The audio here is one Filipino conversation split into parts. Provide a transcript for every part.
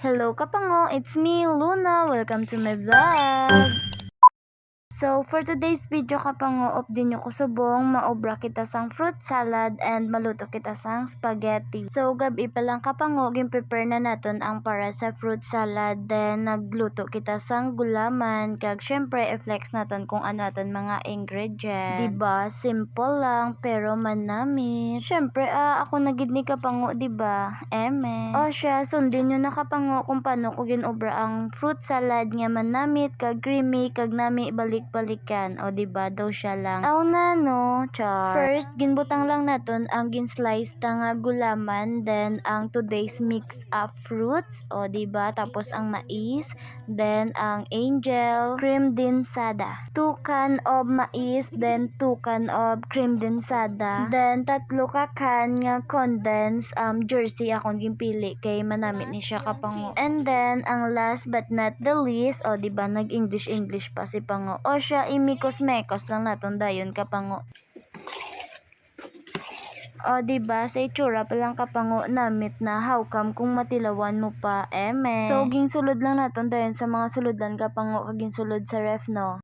Hello kapango, it's me Luna. Welcome to my vlog. So for today's video kapango, op din nyo kusubong maobra kita sang fruit salad and maluto kita sang spaghetti. So gabi pa lang kapango, gin-prepare na naton ang para sa fruit salad, then nagluto kita sang gulaman, kag syempre i-flex naton kung ano aton mga ingredients. Diba? Simple lang pero manamit. Syempre ako nagid ni kapango, diba? Eme. O siya, sundin nyo na kapango kung paano ko ginobra ang fruit salad nga manamit, kag creamy, kag nami balik-balikan. O diba daw siya lang. Aw na no, char. First, ginbutang lang naton ang gin-slice ta nga gulaman, then ang today's mix of fruits, o diba? Tapos ang mais, then ang angel, cream densada. 2 can of mais, then 2 can of cream densada. Then 3 ka can nga condensed jersey akong ginpili kay manamit ni siya kapango. And then ang last but not the least, o diba nag-English pa si pango. O siya, imikos-mekos lang naton dayon kapango. O diba, sa itsura pa lang kapango namit na how come kung matilawan mo pa, eme. So ginsulod lang naton dayon sa mga sulodlan kapango, kag ginsulod sa ref no.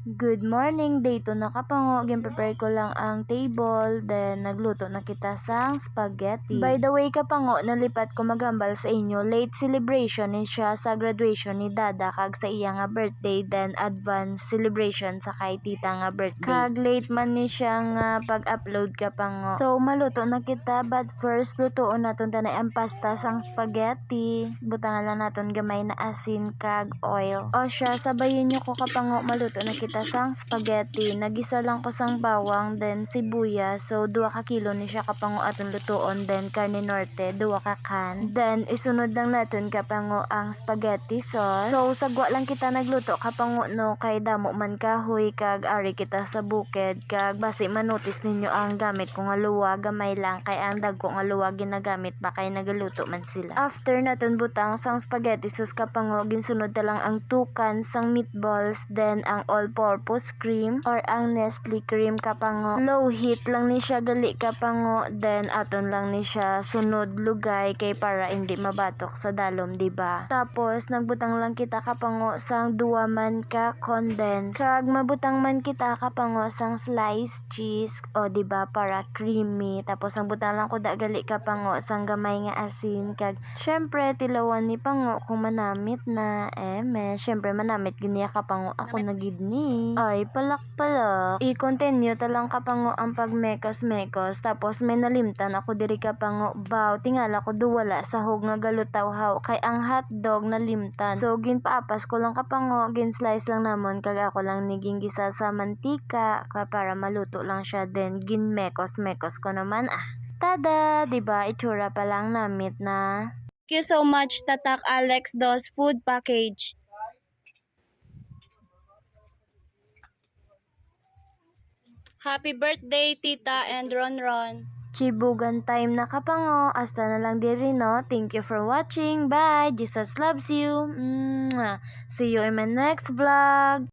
Good morning, day 2 na kapango. Gin-prepare ko lang ang table, then nagluto na kita sang spaghetti. By the way kapango, nalipat ko maghambal sa inyo. Late celebration ni siya sa graduation ni Dada kag sa iya nga birthday, then advance celebration sa kay tita nga birthday. Kag late man ni siya nga pag-upload kapango. So maluto na kita, but first lutoon naton tanay ang pasta sang spaghetti. Butangan lang naton gamay na asin kag oil. O siya, sabayin nyo ko kapango, maluto na kita sang spaghetti. Nagisa lang ko sang bawang, then sibuyas. So 2 ka kilo ni siya kapango aton lutoon, then karne norte 2 ka can. Then isunod lang natin kapango ang spaghetti sauce. So sagwa lang kita nagluto kapango no, kay damo man kahoy kag ari kita sa bukid, kag basi manotis ninyo ang gamit ko nga luwa, gamay lang kay ang dagko nga luwa ginagamit pa kay nagaluto man sila. After naton butang sang spaghetti sauce kapango, ginsunod ta lang ang 2 cans sang meatballs, then ang all-purpose cream or ang Nestle cream kapango. Low heat lang ni siya gali kapango, then aton lang ni siya sunod lugay kay para hindi mabatok sa dalom, diba? Tapos nagbutang lang kita kapango sang 2 man ka condensed, kag mabutang man kita kapango sang sliced cheese, o diba, para creamy. Tapos ang butang lang ko gali kapango sang gamay nga asin, kag syempre tilawan ni pango kung manamit na, eme. Syempre manamit giniya kapango ako nagid ni. Ay, palak pala. I-continue talang kapango ang pagmekos-mekos. Tapos may nalimtan ako diri kapango. Baw, tingala ko duwala sa hog nga galutaw-haw kay ang hotdog nalimtan. So ginpaapas ko lang kapango, gin-slice lang namon, kag ako lang ni ginggisa sa mantika para maluto lang siya, then ginmekos-mekos ko naman. Tada, diba? Itsura pa lang namit na. Thank you so much, Tatak Alex Dos Food Package. Happy birthday, Tita and Ron. Chibugan time na kapango. Hasta na lang diri no. Thank you for watching. Bye. Jesus loves you. Mwah. See you in my next vlog.